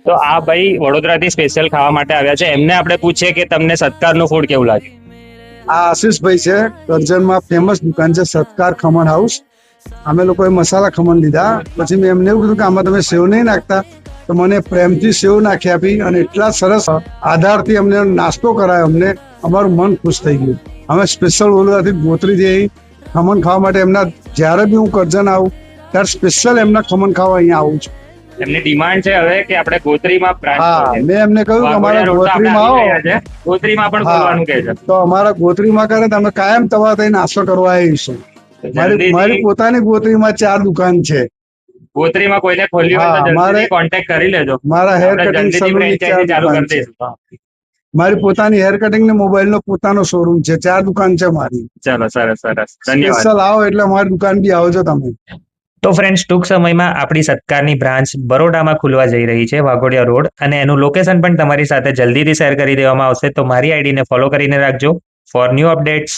તો આ ભાઈ વડોદરાથી સ્પેશિયલ ખાવા માટે આવ્યા છે. એમને આપણે પૂછીએ કે તમને સત્કારનું ફૂડ કેવું લાગે. આ આશીષભાઈ છે, કરજણમાં ફેમસ દુકાન છે સત્કાર ખમણ હાઉસ. અમે લોકોએ મસાલા ખમણ લીધા, પછી મેં એમને એવું કીધું કે આમાં તમે સેવ નહીં નાખતા, તો મને પ્રેમથી સેવ નાખી આપી અને એટલા સરસ આધારથી અમને નાસ્તો કરાયો. અમને અમારું મન ખુશ થઈ ગયું. અમે સ્પેશિયલ વડોદરાથી ગોત્રીથી ખમણ ખાવા માટે એમના જ્યારે બી હું કરજણ આવું ત્યારે સ્પેશિયલ એમના ખમણ ખાવા અહીંયા આવું છું. એમની ડિમાન્ડ છે હવે કે આપણે ગોત્રીમાં બ્રાન્ચ હા, મેં એમને કહ્યું કે અમારા ગોત્રીમાં આવો, ગોત્રીમાં પણ ખોલવાનું કહે છે. તો અમારા ગોત્રીમાં કરે તો અમે કાયમ તવા થઈ નાસ્તો કરવા આવીશું. મારી પોતાની ગોત્રીમાં 4 દુકાન છે. ગોત્રીમાં કોઈને ખોલ્યું હોય તો જલ્દીથી કોન્ટેક્ટ કરી લેજો. મારા હેર કટિંગ ચાલુ કરી દઈશું. મારી પોતાની હેર કટિંગ ને મોબાઈલ નો પોતાનો શોરૂમ છે. 4 દુકાન છે મારી. ચલો, સરસ સરસ, ધન્યવાદ. સ્પેશિયલ આવો એટલે અમારી દુકાન બી આવજો તમે. તો ફ્રેન્ડ્સ, ટૂંક સમયમાં આપણી સત્કારની બ્રાન્ચ બરોડામાં ખુલવા જઈ રહી છે, વાઘોડિયા રોડ, અને એનું લોકેશન પણ તમારી સાથે જલ્દીથી શેર કરી દેવામાં આવશે. તો મારી આઈડીને ફોલો કરીને રાખજો ફોર ન્યૂ અપડેટ્સ.